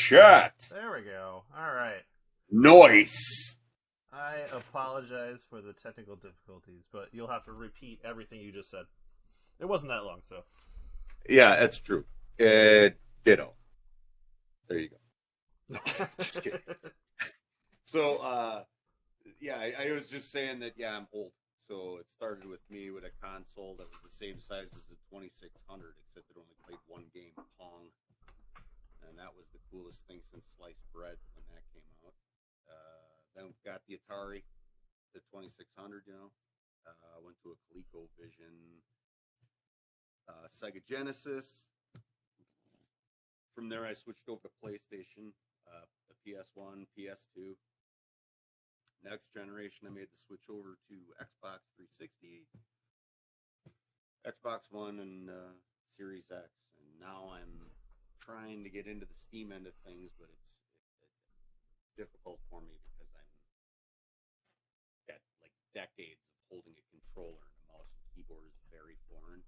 shit. There we go. All right. Nice. I apologize for the technical difficulties, but you'll have to repeat everything you just said. It wasn't that long, so. Yeah, that's true. Ditto. There you go. Just kidding. So, I was just saying that, I'm old. So it started with me with a console that was the same size as the 2600, except it only played one game, Pong. And that was the coolest thing since sliced bread when that came out. Then we got the Atari, the 2600, went to a ColecoVision, Sega Genesis. From there, I switched over to PlayStation, a PS1, PS2. Next generation, I made the switch over to Xbox 360, Xbox One, and Series X. And now I'm trying to get into the Steam end of things, but it's difficult for me because I'm got like decades of holding a controller, and a mouse and keyboard is very foreign.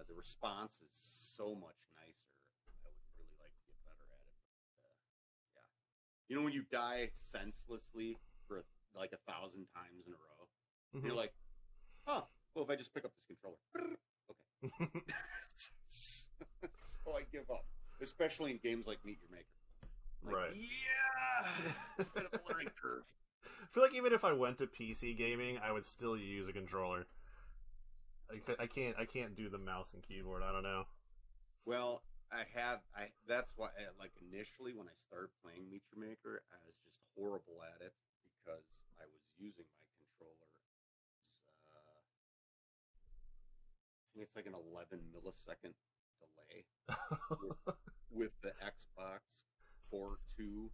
The response is so much nicer. I would really like to get better at it. But, when you die senselessly for like 1,000 times in a row, you're like, well, if I just pick up this controller, okay. So I give up, especially in games like Meet Your Maker. Like, right. Yeah, it's a bit of a learning curve. I feel like even if I went to PC gaming, I would still use a controller. I can't do the mouse and keyboard. I don't know. Well, that's why, like, initially when I started playing Meet Your Maker, I was just horrible at it because I was using my controller. I think it's like an 11 millisecond delay with the Xbox Core 2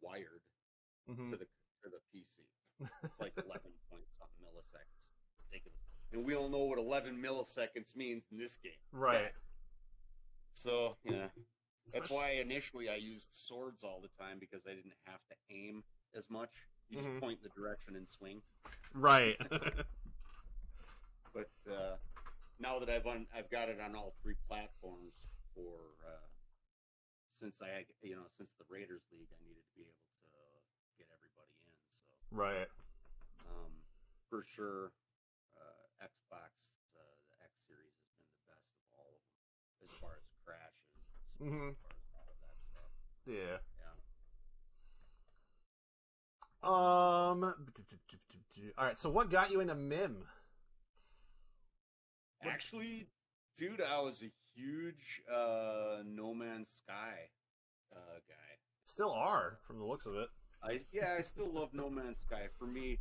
wired to the PC. It's like 11 point something milliseconds. Ridiculous. And we all know what 11 milliseconds means in this game. Right. So, yeah. That's why initially I used swords all the time, because I didn't have to aim as much. You just point in the direction and swing. Right. But now that I've got it on all three platforms for since the Raiders League, I needed to be able to get everybody in. So right. For sure, Xbox, the X series has been the best of all of them as far as crashes, as far as all of that stuff. Yeah. Yeah. All right. So, what got you into MYM? Actually, dude, I was a huge No Man's Sky guy. Still are, from the looks of it. I still love No Man's Sky. For me,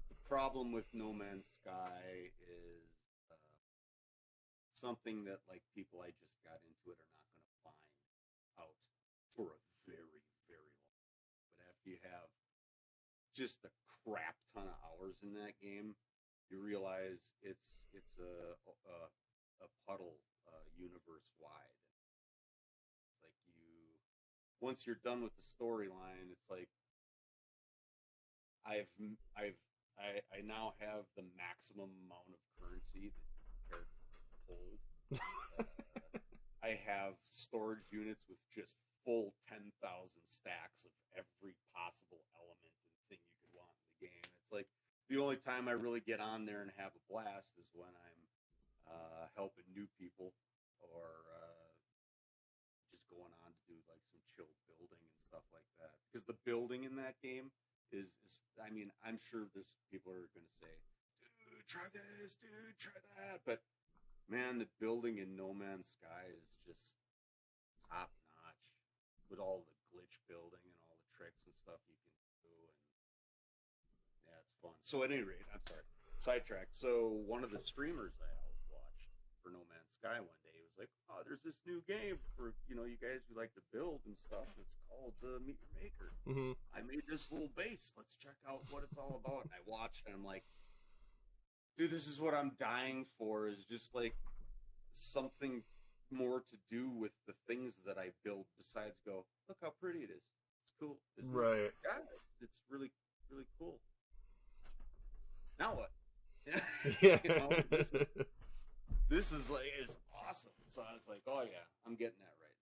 the problem with No Man's Sky is something that, like, people I just got into it are not going to find out for a very, very long time. But after you have just a crap ton of hours in that game, you realize it's a puddle universe wide. It's like once you're done with the storyline, it's like I now have the maximum amount of currency that the character can hold. I have storage units with just full 10,000 stacks of every possible element and thing you could want in the game. It's like the only time I really get on there and have a blast is when I'm helping new people or just going on to do like some chill building and stuff like that. Because the building in that game is I mean, I'm sure there's people are going to say, dude, try this, dude, try that. But man, the building in No Man's Sky is just top notch with all the glitch building and all the tricks and stuff you can do. And yeah, it's fun. So at any rate, I'm sorry, sidetracked. So one of the streamers I always watched for No Man's Sky one day was like, oh, there's this new game for, you guys who like to build and stuff. It's called Meet Your Maker. I made this little base. Let's check out what it's all about. And I watched and I'm like, dude, this is what I'm dying for, is just like something more to do with the things that I build besides go, look how pretty it is. It's cool. Isn't right. It? Yeah, it's really, really cool. Now what? Yeah. This is like, is awesome. So I was like, oh yeah, I'm getting that right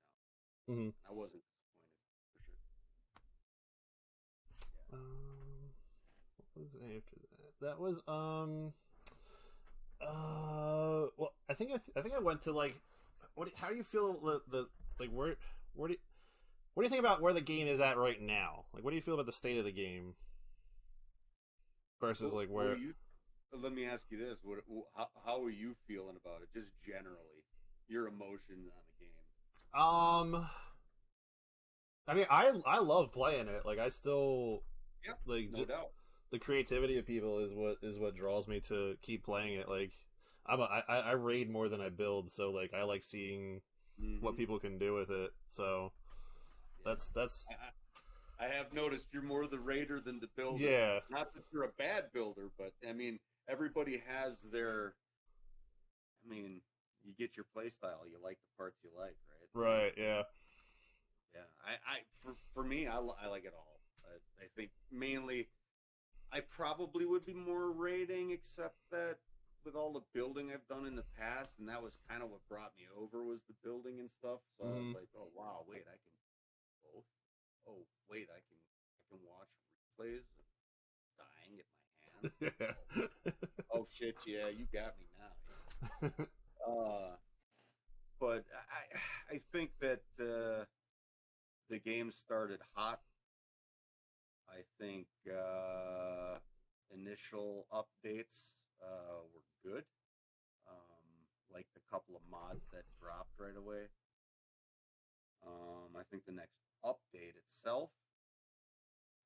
now. Mm-hmm. I wasn't disappointed for sure. What was after that? That was well, I think I went to like how do you feel the like where do what do you think about where the game is at right now? Like, what do you feel about the state of the game versus like where? Let me ask you this: how are you feeling about it? Just generally, your emotions on the game. I mean, I love playing it. Like, I still, Yep, like, no doubt. The creativity of people is what draws me to keep playing it. Like, I raid more than I build, so like I like seeing what people can do with it. So that's I have noticed you're more the raider than the builder. Yeah. Not that you're a bad builder, but I mean everybody has their. I mean, you get your play style. You like the parts you like, right? Right. Yeah. Yeah. For me, I like it all. I think mainly, I probably would be more raiding, except that with all the building I've done in the past, and that was kind of what brought me over was the building and stuff. So I was like, oh wow, wait, I can both. Oh wait, I can watch replays of dying at my hands. Oh shit, yeah, you got me now. Yeah. But I think that the game started hot. I think initial updates were good, like the couple of mods that dropped right away. I think the next update itself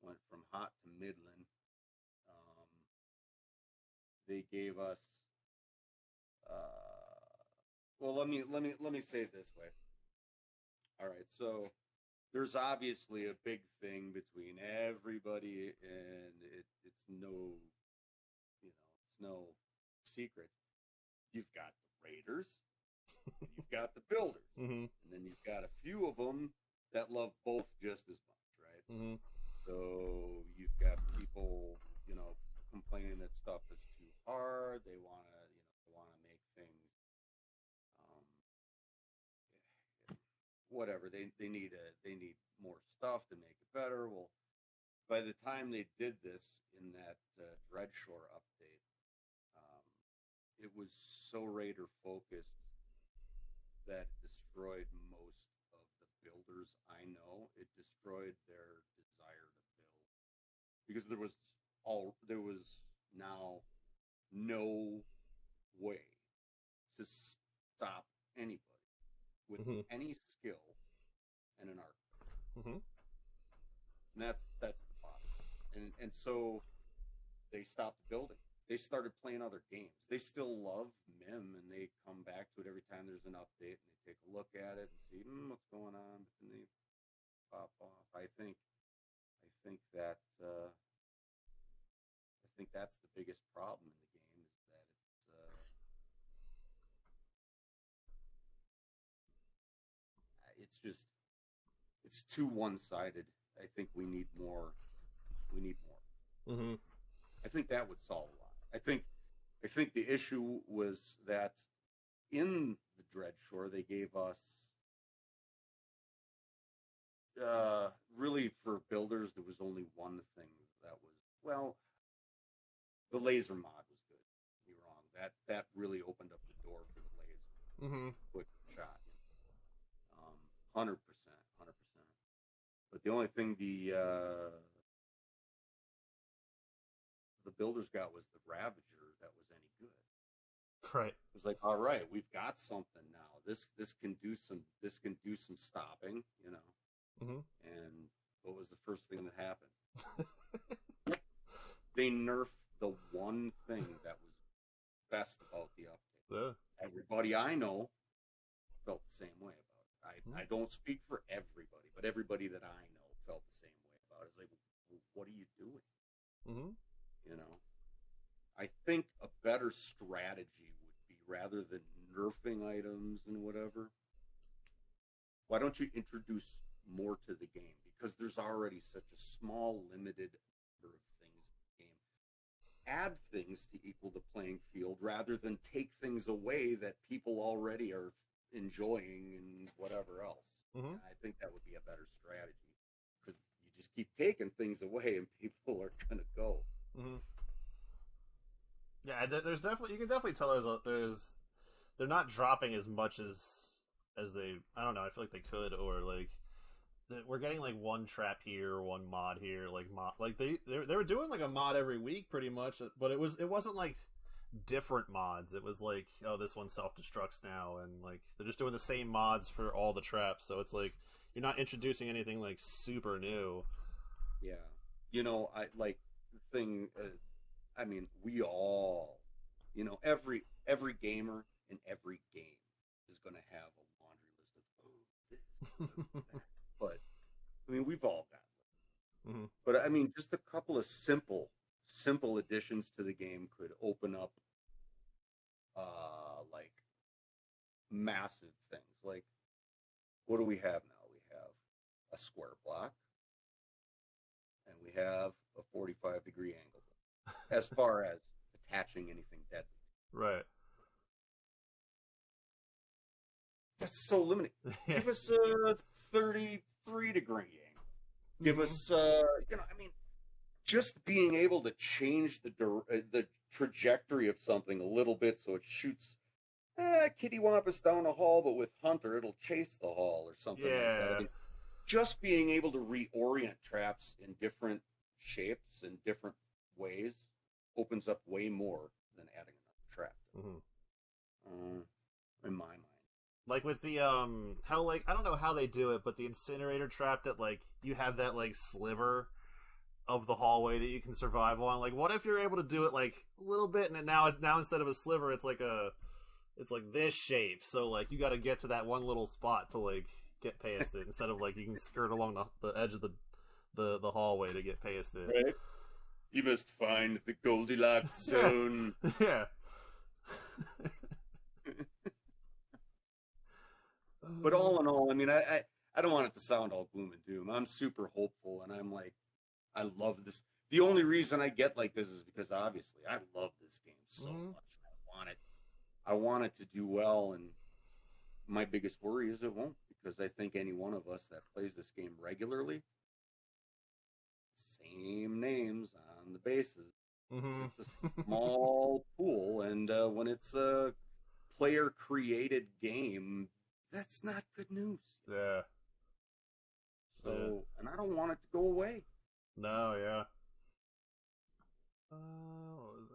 went from hot to middling. They gave us. Well, let me say it this way. All right, so there's obviously a big thing between everybody, and it's no secret. You've got the raiders, and you've got the builders, and then you've got a few of them that love both just as much, right? So you've got people, complaining that stuff is too hard. They want to make things, whatever. They need more stuff to make it better. Well, by the time they did this in that Dreadshore update, it was so Raider focused that it destroyed most of the builders I know. It destroyed their desire to build because there was now no way to stop anybody with any skill and an art. And that's the bottom. And so they stopped building. They started playing other games. They still love MYM, and they come back to it every time there's an update, and they take a look at it and see what's going on, but then they pop off. I think that's the biggest problem in the game is that it's too one-sided. I think we need more. I think that would solve a lot. I think the issue was that in the Dreadshore they gave us really for builders there was only one thing that was the laser mod was good. Don't be wrong. That really opened up the door for the laser. Quick shot. 100%. But the only thing the builders got was the Ravager that was any good. Right. It was like, all right, we've got something now. This can do some stopping, And what was the first thing that happened? They nerfed the one thing that was best about the update. Yeah. Everybody I know felt the same way about it. I don't speak for everybody, but everybody that I know felt the same way about it. It's like, what are you doing? I think a better strategy would be rather than nerfing items and whatever, why don't you introduce more to the game? Because there's already such a small, limited number of things in the game. Add things to equal the playing field rather than take things away that people already are enjoying and whatever else. Mm-hmm. I think that would be a better strategy because you just keep taking things away and people are going to go. Mm-hmm. Yeah, there's definitely, you can definitely tell they're not dropping as much as they, I don't know, I feel like they could, or like we're getting like one trap here, one mod here, like they were doing like a mod every week pretty much, but it wasn't like different mods. It was like, oh, this one self destructs now, and like they're just doing the same mods for all the traps, so it's like you're not introducing anything like super new. Yeah, you know, I like the thing. I mean, we all, you know, every gamer in every game is going to have a laundry list of this, that. But I mean, we've all got it. Mm-hmm. But I mean, just a couple of simple additions to the game could open up, like massive things. Like, what do we have now? We have a square block, and we have a 45-degree angle. As far as attaching anything deadly, Right? that's so limited. Give us a 33-degree angle. Give us, you know, I mean, just being able to change the trajectory of something a little bit so it shoots Kitty Wampus down a hall, but with Hunter it'll chase the hall or something like that. I mean, just being able to reorient traps in different shapes and different ways opens up way more than adding another trap. In my mind. Like with the how, like, I don't know how they do it, but the incinerator trap that like you have that like sliver of the hallway that you can survive on. Like, what if you're able to do it like a little bit, and now instead of a sliver, it's like this shape. So like you got to get to that one little spot to like get past it, instead of like you can skirt along the edge of the hallway to get past it. Right. You must find the Goldilocks zone. Yeah. But all in all, I mean, I don't want it to sound all gloom and doom. I'm super hopeful, and I'm like, I love this. The only reason I get like this is because obviously I love this game so much. I want it to do well, and my biggest worry is it won't, because I think any one of us that plays this game regularly, same names on the bases. It's a small pool, and when it's a player-created game, that's not good news. Yeah. So, and I don't want it to go away. No, yeah. What was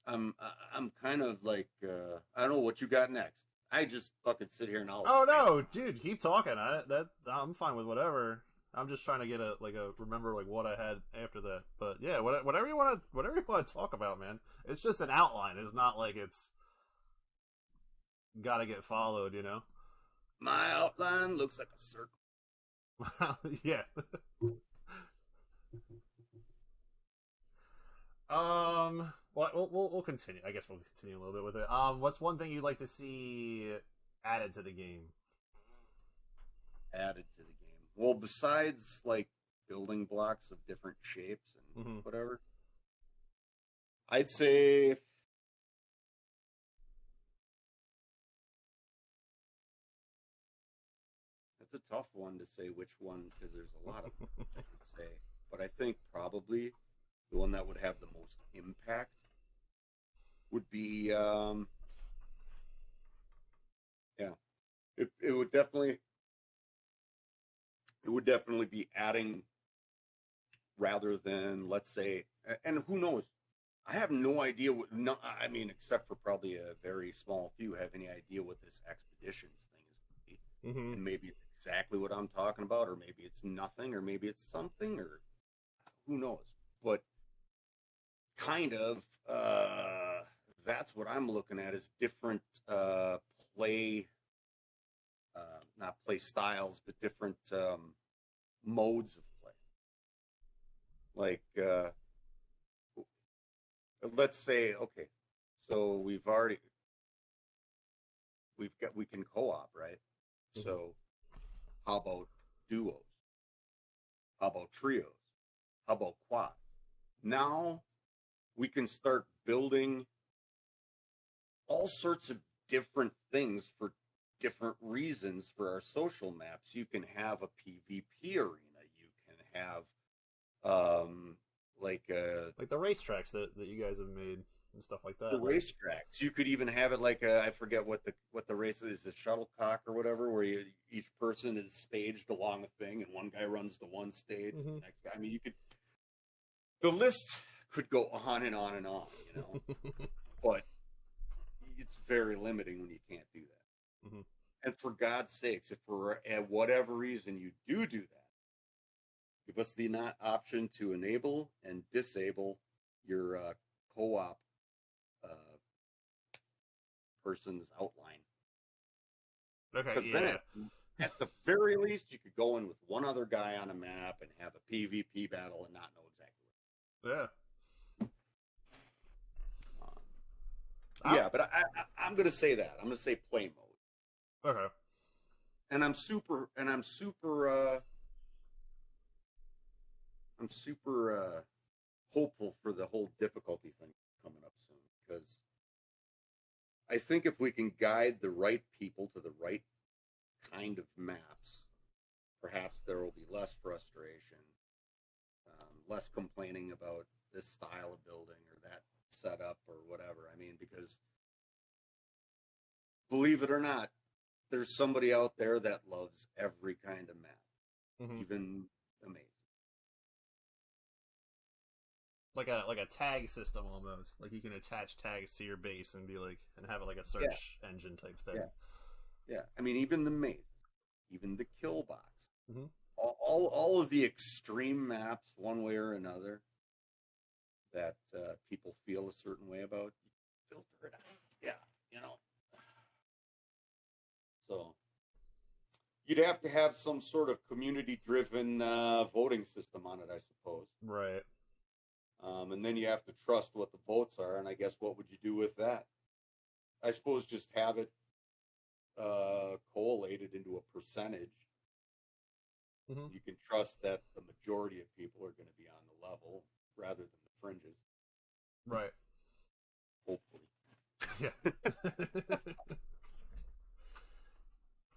that? I'm kind of like, I don't know what you got next. I just fucking sit here and I'll. Oh no, dude, keep talking. I'm fine with whatever. I'm just trying to get remember like what I had after that. But yeah, whatever you want to talk about, man. It's just an outline. It's not like it's gotta get followed, you know. My outline looks like a circle. Yeah. We'll continue. I guess we'll continue a little bit with it. What's one thing you'd like to see added to the game? Added to the game. Well, besides like building blocks of different shapes and whatever, I'd say that's a tough one to say which one, because there's a lot of them I could say. But I think probably the one that would have the most impact would be, it would definitely be adding, rather than, let's say, and who knows, I have no idea I mean, except for probably a very small few have any idea what this expeditions thing is going to be. And maybe it's exactly what I'm talking about, or maybe it's nothing, or maybe it's something, or who knows. But kind of, that's what I'm looking at, is different play, not play styles, but different modes of play. Like, let's say, okay, so we can co-op, right? So how about duos? How about trios? How about quads? Now we can start building all sorts of different things for different reasons for our social maps. You can have a PvP arena. You can have like the racetracks that you guys have made and stuff like that. The racetracks. You could even have it like I forget what the race is, the shuttlecock or whatever, where each person is staged along a thing, and one guy runs to one stage, and the next guy. I mean, you could. The list could go on and on and on, you know, but it's very limiting when you can't do that. Mm-hmm. And for God's sakes, if for whatever reason you do that, give us the option to enable and disable your co-op person's outline. Okay, because then at the very least you could go in with one other guy on a map and have a PvP battle and not know exactly what. Yeah, but I'm going to say that. I'm going to say play mode. Okay. And I'm super hopeful for the whole difficulty thing coming up soon, because I think if we can guide the right people to the right kind of maps, perhaps there will be less frustration, less complaining about this style of building or that setup or whatever. I mean, because believe it or not, there's somebody out there that loves every kind of map, even amazing. Like a tag system almost. Like you can attach tags to your base and be like, and have it like a search engine type thing. Yeah. I mean, even the maze, even the kill box, all of the extreme maps, one way or another, that people feel a certain way about, filter it out. Yeah, you know. So you'd have to have some sort of community-driven voting system on it, I suppose. Right. And then you have to trust what the votes are, and I guess what would you do with that? I suppose just have it collated into a percentage. You can trust that the majority of people are going to be on the level rather than the fringes. Right. Hopefully. Yeah.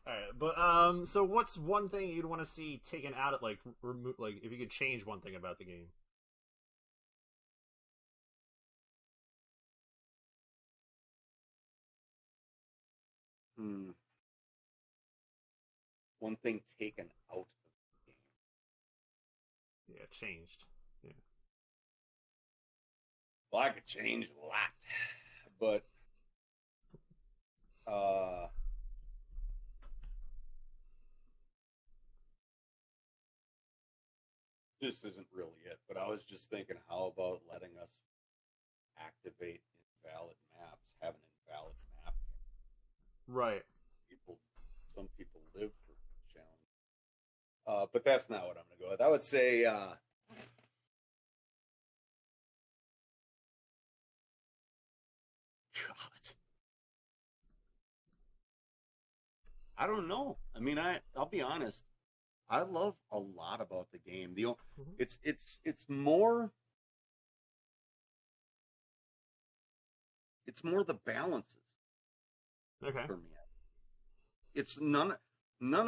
All right, but so what's one thing you'd want to see taken out of like if you could change one thing about the game? One thing taken out of the game. Yeah, changed. Yeah. Well, I could change a lot, but this isn't really it. But I was just thinking, how about letting us activate invalid maps, have an invalid map? Right. Some people live for challenge. But that's not what I'm going to go with. I would say God. I don't know. I mean, I'll be honest. I love a lot about the game. It's more the balances. Okay. For me. It's none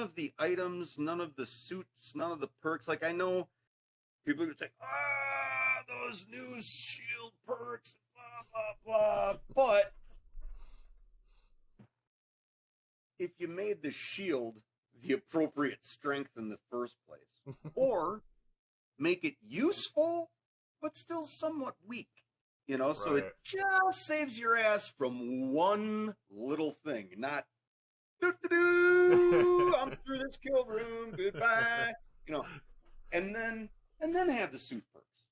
of the items, none of the suits, none of the perks. Like, I know people are going to say, those new shield perks, blah, blah, blah. But if you made the shield the appropriate strength in the first place, or make it useful, but still somewhat weak, you know, so it just saves your ass from one little thing, not I'm through this kill room, goodbye, you know, and then have the suit perks,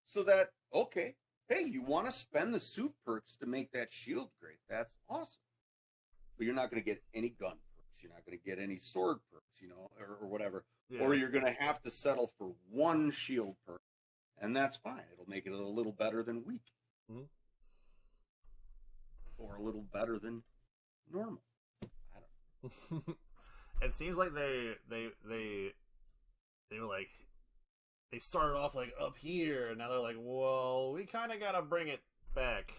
so that, okay, hey, you want to spend the suit perks to make that shield great, that's awesome, but you're not going to get any gun perks, you're not going to get any sword perks, you know, or whatever, or you're going to have to settle for one shield perk, and that's fine, it'll make it a little better than weak, or a little better than normal. It seems like they were like, they started off like up here, and now they're like, well, we kind of gotta bring it back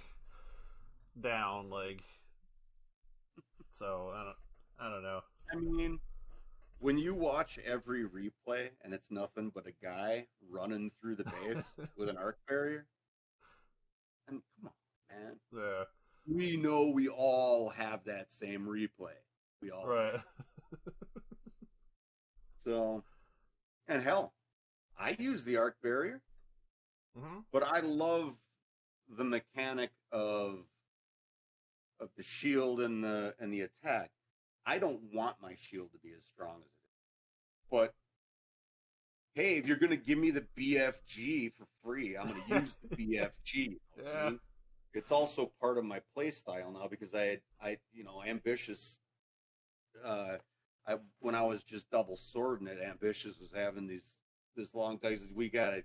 down, like. So I don't know. I mean, when you watch every replay and it's nothing but a guy running through the base with an arc barrier, and come on, man. Yeah. We know we all have that same replay. We all right. So, and hell, I use the arc barrier, Mm-hmm. but I love the mechanic of the shield and the attack. I don't want my shield to be as strong as it is. But hey, if you're gonna give me the BFG for free, I'm gonna use the BFG. Yeah. Okay? It's also part of my play style now because I ambitious. When I was just double swording it, ambitious was having this long time. He said, we gotta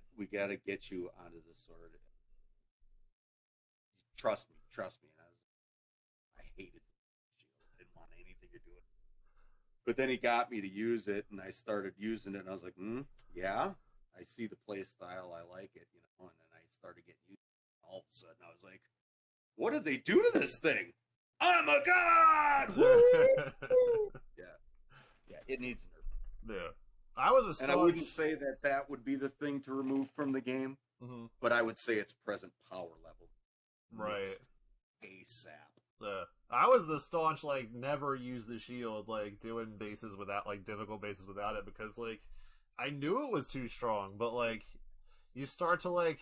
get you onto the sword. Trust me. And I hated the shield. I didn't want anything to do with it. But then he got me to use it, and I started using it, and I was like, yeah, I see the play style, I like it, and then I started getting used to it. All of a sudden, I was like, what did they do to this thing? I'm a god! Woo! Yeah, it needs a nerf. Yeah. I was a staunch... And I wouldn't say that would be the thing to remove from the game, but I would say its present power level. Right. ASAP. I was the staunch, never use the shield, doing bases without, difficult bases without it, because, I knew it was too strong, but, you start to,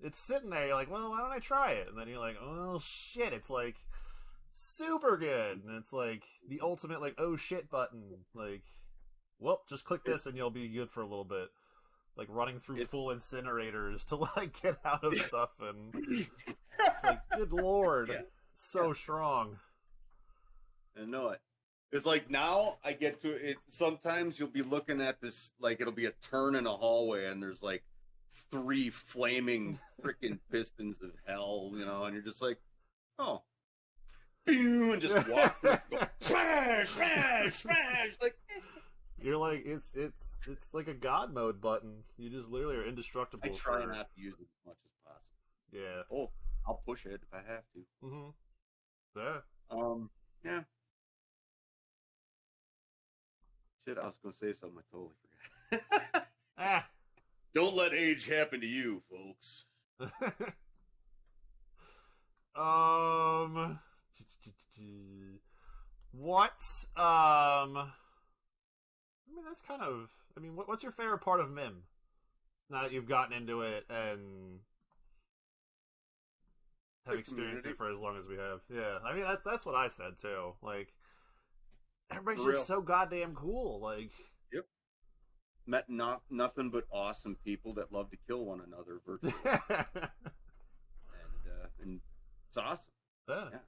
it's sitting there, you're like, well, why don't I try it? And then you're like, oh, shit, it's, super good, and it's, the ultimate, oh, shit button, well, just click this and you'll be good for a little bit. Running through full incinerators to, get out of stuff, and it's good lord, so strong. I know it. It's now I get to it. Sometimes you'll be looking at this, it'll be a turn in a hallway, and there's 3 flaming freaking pistons of hell, and you're just like, oh, and just walk through, go, smash, smash, smash, You're it's like a god mode button. You just literally are indestructible. I try not to use it as much as possible. Yeah. Oh, I'll push it if I have to. Mm-hmm. Yeah. Yeah. Shit, I was gonna say something. I totally forgot. Don't let age happen to you, folks. What? That's kind of... what's your favorite part of MYM? Now that you've gotten into it and have experienced it for as long as we have. Yeah, that's what I said, too. Everybody's just so goddamn cool. Yep. Met nothing but awesome people that love to kill one another virtually. and it's awesome. Yeah.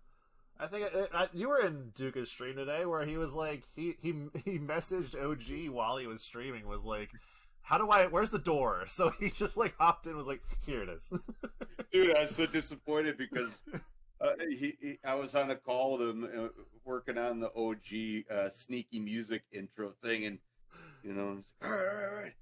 I think you were in Duca's stream today, where he was he messaged OG while he was streaming, was where's the door? So he just hopped in, was here it is. Dude, I was so disappointed because I was on a call with him working on the OG sneaky music intro thing, and he's all right.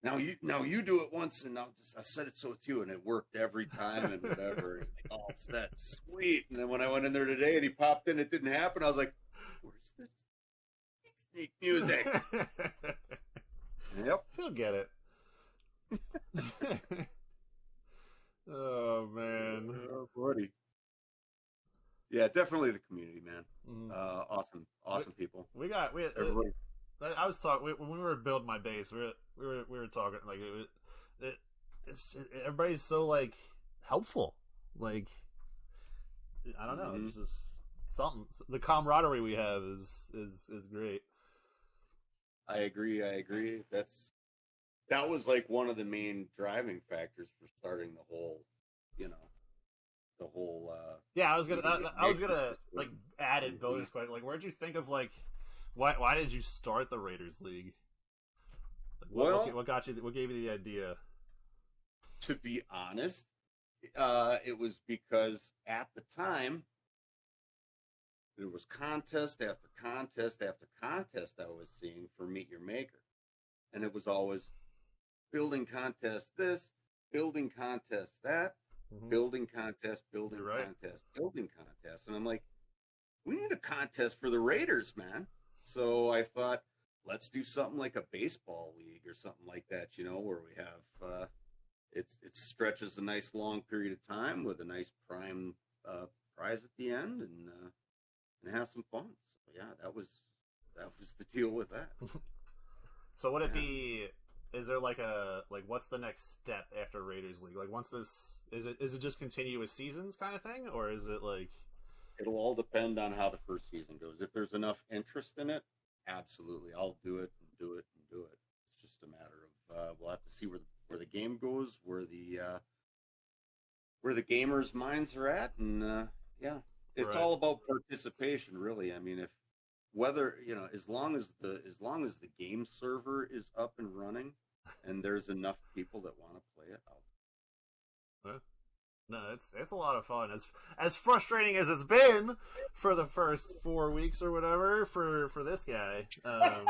Now you do it once, and I said it so it's you, and it worked every time, and whatever. It's oh, that's sweet. And then when I went in there today, and he popped in, it didn't happen. I was like, where's this sneak music? Yep, he'll get it. Oh man, oh, buddy. Yeah, definitely the community, man. Awesome people. Everybody. I was talking when we were building my base. We were talking it's everybody's so helpful. I don't know. It's just something. The camaraderie we have is great. I agree. That was one of the main driving factors for starting the whole. Yeah, I was gonna add in bonus question. Where'd you think of why did you start the Raiders League? What got you? What gave you the idea? To be honest, it was because at the time there was contest after contest after contest I was seeing for Meet Your Maker, and it was always building contest this, building contest that, building contest, building contest, building contest, and I'm like, we need a contest for the Raiders, man. So I thought, let's do something like a baseball league or something like that, where we have it stretches a nice long period of time with a nice prime prize at the end, and have some fun. So yeah, that was the deal with that. So would it be? Is there what's the next step after Raiders League? Like once this is it just continuous seasons kind of thing, or is it like? It'll all depend on how the first season goes. If there's enough interest in it, absolutely, I'll do it and do it and do it. It's just a matter of we'll have to see where the game goes, where the gamers' minds are at, and yeah, it's all about participation, really. I mean, as long as the game server is up and running, and there's enough people that want to play it, No, it's a lot of fun. As frustrating as it's been for the first 4 weeks or whatever for this guy. I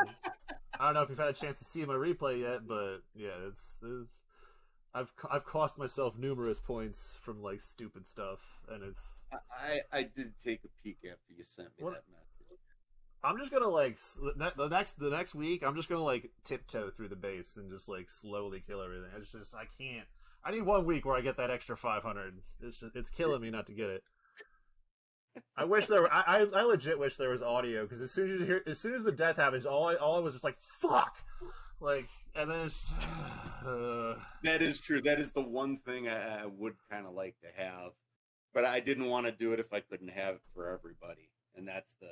don't know if you've had a chance to see my replay yet, but yeah, it's I've cost myself numerous points from like stupid stuff, and it's. I did take a peek after you sent me that message. I'm just gonna the next week. I'm just gonna tiptoe through the base and just slowly kill everything. It's just I can't. I need 1 week where I get that extra 500. It's killing me not to get it. I wish there. I legit wish there was audio, because as soon as the death happens, all I was just like fuck, and then it's. That is true. That is the one thing I would kind of like to have, but I didn't want to do it if I couldn't have it for everybody, and that's the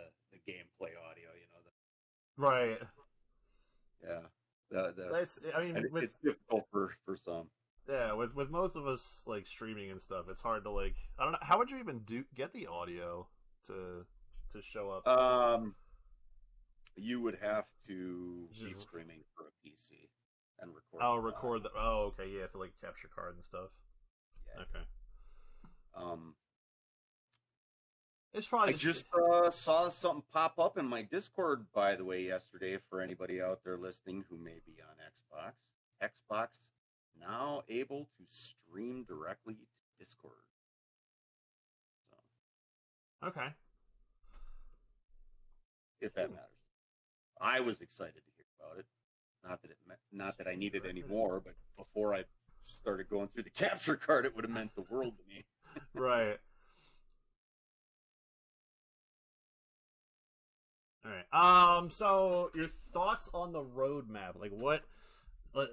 gameplay audio, Right. Yeah. It's difficult for some. Yeah, with most of us streaming and stuff, it's hard to I don't know, how would you even get the audio to show up? You would have to be streaming for a PC and record. Oh, record the. Oh, okay, yeah, for capture card and stuff. Yeah. Okay. It's probably. I just saw something pop up in my Discord, by the way, yesterday. For anybody out there listening who may be on Xbox now able to stream directly to Discord. So. Okay. If that matters. I was excited to hear about it. Not that I needed any more, but before I started going through the capture card, it would have meant the world to me. Right. All right. So your thoughts on the roadmap?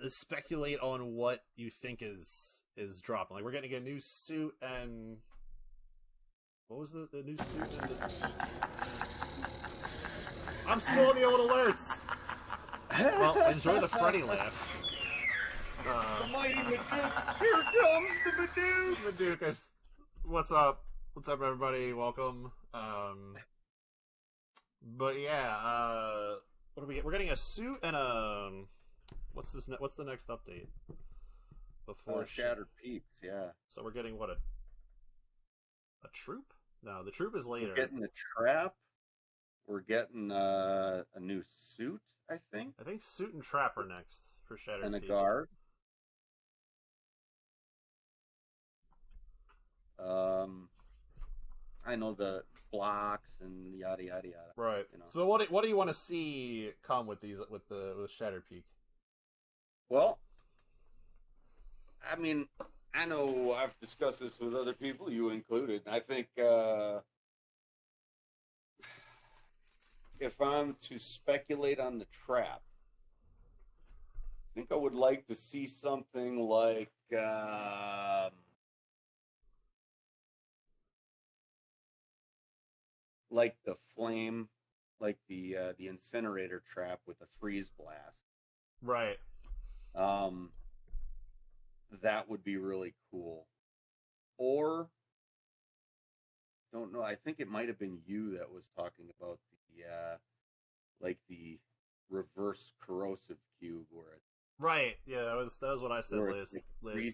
Speculate on what you think is dropping. We're getting a new suit, and what was the new suit? I'm still on the old alerts. Well, enjoy the Freddy laugh. The mighty Maduke. Here comes the Maduke. Maduke, what's up? What's up, everybody? Welcome. But yeah, what do we get? We're getting a suit and a. What's the next update? Before Shattered Peaks, yeah. So we're getting what, a troop? No, the troop is later. We're getting a trap. We're getting a new suit, I think. I think suit and trap are next for Shattered Peaks. And a guard. I know the blocks and yada yada yada. Right. So what do you want to see come with Shattered Peak? Well, I mean, I know I've discussed this with other people, you included. I think if I'm to speculate on the trap, I think I would like to see something like the flame, the incinerator trap with a freeze blast. Right. That would be really cool. Or, don't know, I think it might have been you that was talking about the reverse corrosive cube where it's right. Yeah, that was what I said last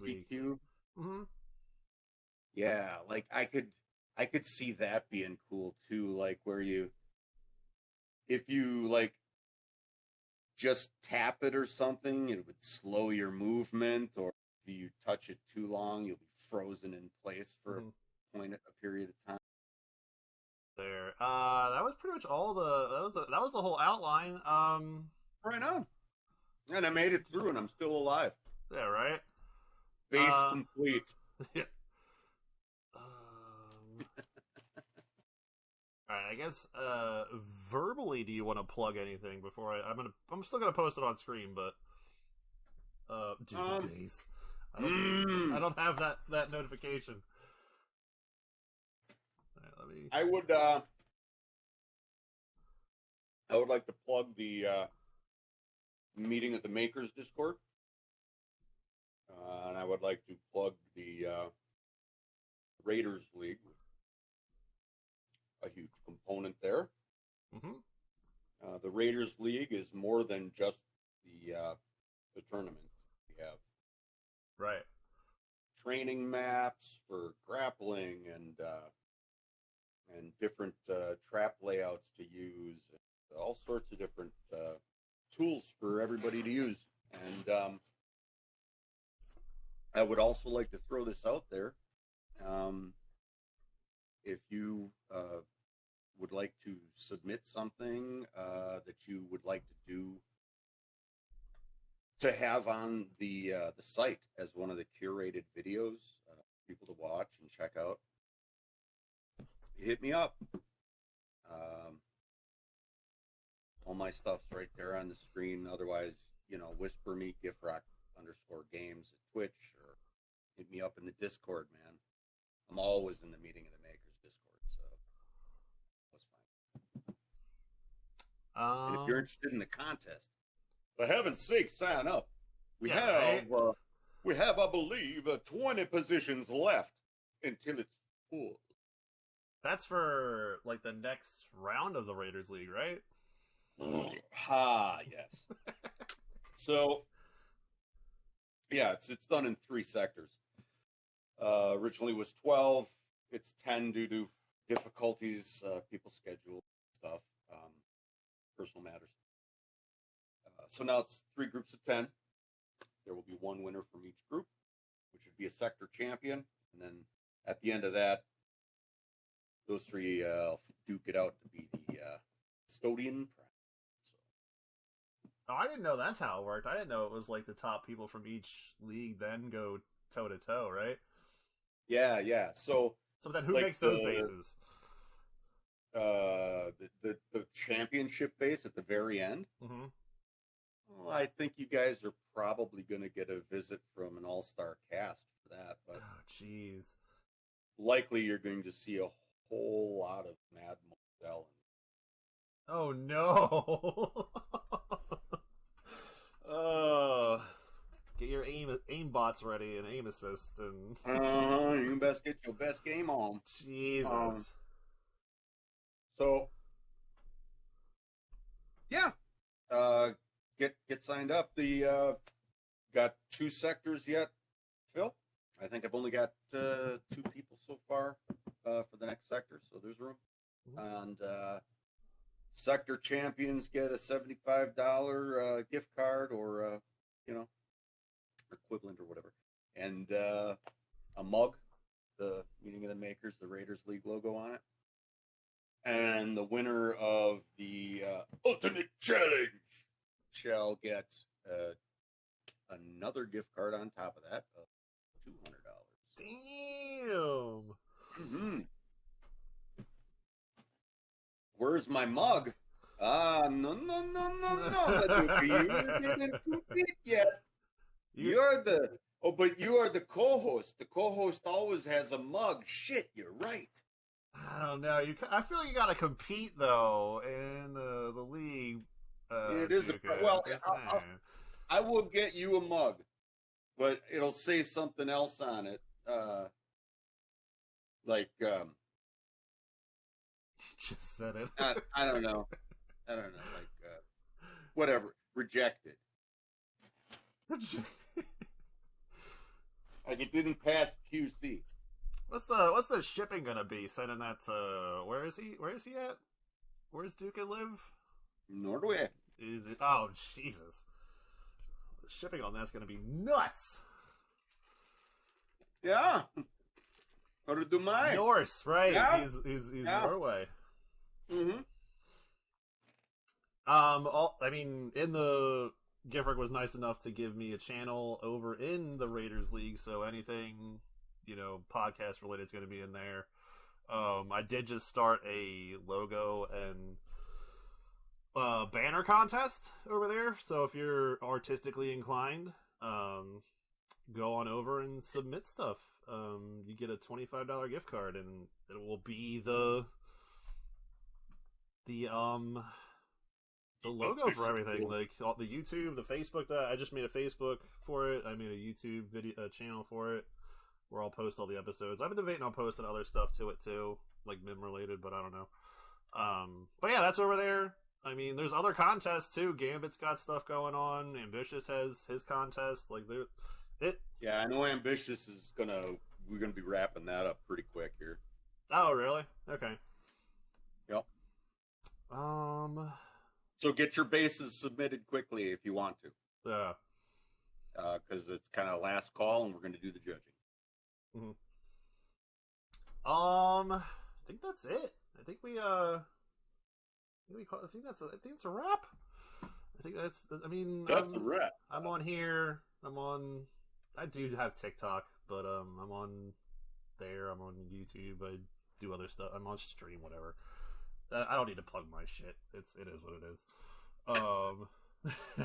week. Cube. Mm-hmm. Yeah, I could see that being cool too, where if you just tap it or something, it would slow your movement, or if you touch it too long, you'll be frozen in place for a period of time. There, That was pretty much all that was the whole outline. Right on. And I made it through, and I'm still alive. Yeah, right. Base complete. Yeah. All right, I guess verbally, do you want to plug anything before I'm still gonna post it on screen, but days. I don't have that notification. All right, let me. I would like to plug the meeting at the Makers Discord, and I would like to plug the Raiders League. A huge component there. Mm-hmm. The Raiders League is more than just the tournament. We have training maps for grappling and different trap layouts to use, all sorts of different tools for everybody to use. And I would also like to throw this out there. If you would like to submit something that you would like to do to have on the site as one of the curated videos for people to watch and check out, hit me up. All my stuff's right there on the screen. Otherwise, whisper me gifrock_games at Twitch, or hit me up in the Discord, man. I'm always in the meeting of the Makers Discord, so that's fine. And if you're interested in the contest, for heaven's sake, sign up. We have, I believe, 20 positions left until it's full. That's for like the next round of the Raiders League, right? Yes. So, yeah, it's done in 3 sectors. Originally was 12. It's 10 due to difficulties, people's schedule stuff, personal matters. So now it's 3 groups of 10. There will be 1 winner from each group, which would be a sector champion. And then at the end of that, those 3 duke it out to be the custodian prize. Oh, I didn't know that's how it worked. I didn't know it was like the top people from each league then go toe to toe, right? Yeah. So then who makes those bases? The championship base at the very end. Mm-hmm. Well, I think you guys are probably going to get a visit from an all-star cast for that, but jeez, likely you're going to see a whole lot of Mad Moselle. Oh no! Get your aim bots ready and aim assist, and you best get your best game on. Jesus. So yeah, get signed up. The got 2 sectors yet, Phil. I think I've only got 2 people so far for the next sector, so there's room. And sector champions get a $75 gift card, or equivalent or whatever, and a mug, the meeting of the Makers, the Raiders League logo on it. And the winner of the Ultimate Challenge shall get another gift card on top of that of $200. Damn. Mm-hmm. Where's my mug? No, you didn't compete yet. You are the co-host. The co-host always has a mug. Shit, you're right. I don't know. I feel like you got to compete though in the league. It is I will get you a mug, but it'll say something else on it, like just said it. I don't know. Like whatever. Rejected. Like it didn't pass QC. What's the shipping gonna be? Sending that to where is he at? Where's Duke live? Norway. Is it? Oh Jesus! The shipping on that's gonna be nuts. Yeah. How to do mine? Norse, right? Yeah. He's Norway. Mm-hmm. I mean, in the Gifford was nice enough to give me a channel over in the Raiders League, so anything, podcast related is going to be in there. I did just start a logo and banner contest over there, so if you're artistically inclined, go on over and submit stuff. You get a $25 gift card, and it will be the logo for everything, like all the YouTube, the Facebook. That I just made a Facebook for it. I made a YouTube video channel for it, where I'll post all the episodes. I've been debating on posting other stuff to it too, like MYM related, but I don't know. But yeah, that's over there. I mean, there's other contests too. Gambit's got stuff going on. Ambitious has his contest. Like Yeah, I know Ambitious is we're gonna be wrapping that up pretty quick here. Oh, really? Okay. Yep. So get your bases submitted quickly if you want to. Yeah. Because it's kind of last call, and we're going to do the judging. Mm-hmm. I think that's it. I think that's a wrap. That's a wrap. I'm on here. I do have TikTok, but I'm on there. I'm on YouTube. I do other stuff. I'm on stream, whatever. I don't need to plug my shit. It is what it is.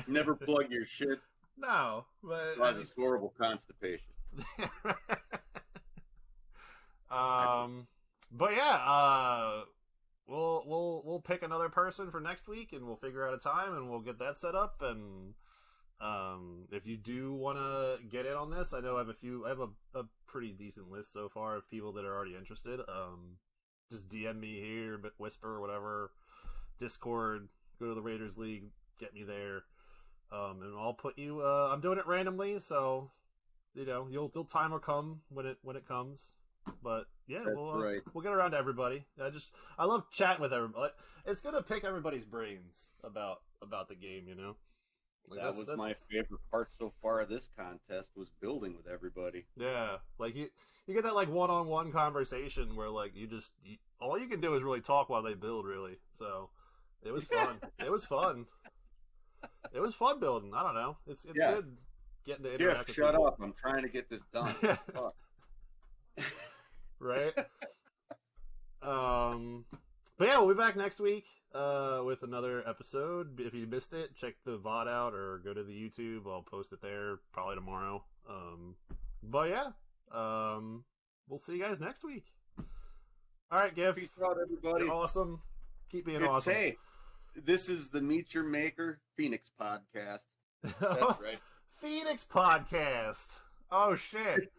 Never plug your shit. No, but causes horrible constipation. But yeah, we'll pick another person for next week, and we'll figure out a time, and we'll get that set up. And if you do want to get in on this, I know I have a pretty decent list so far of people that are already interested. Just DM me here, Whisper or whatever, Discord, go to the Raiders League, get me there, and I'll put you. I'm doing it randomly, so your time will come when it comes. But yeah, we'll get around to everybody. I love chatting with everybody. It's gonna pick everybody's brains about the game, Like that was my favorite part so far of this contest, was building with everybody. Yeah, like you get that like one-on-one conversation where like all you can do is really talk while they build, really. So it was fun. It was fun. It was fun building. I don't know. It's good getting to interact with shut people. up! I'm trying to get this done. Right. But yeah, we'll be back next week with another episode. If you missed it, check the VOD out or go to the YouTube. I'll post it there probably tomorrow. But yeah, we'll see you guys next week. All right, Giff. Peace out, everybody. You're awesome. Keep being awesome. Hey, this is the Meet Your Maker Phoenix podcast. That's right. Phoenix podcast. Oh shit.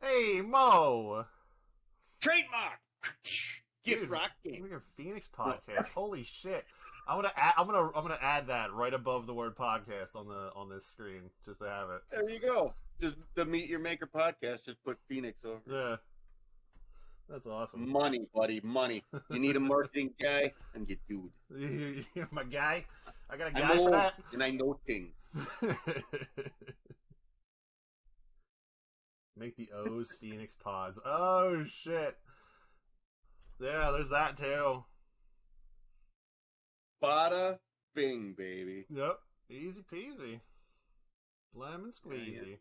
Hey, Mo. Trademark. Gift rock. Your Phoenix podcast. Holy shit! I'm gonna add that right above the word podcast on this screen just to have it. There you go. Just the Meet Your Maker podcast. Just put Phoenix over. Yeah, that's awesome. Money, buddy, money. You need a marketing guy, I'm your dude. You're my guy. I got a guy for that, and I know things. Make the O's Phoenix pods. Oh shit. Yeah, there's that too. Bada bing, baby. Yep. Easy peasy. Lemon squeezy.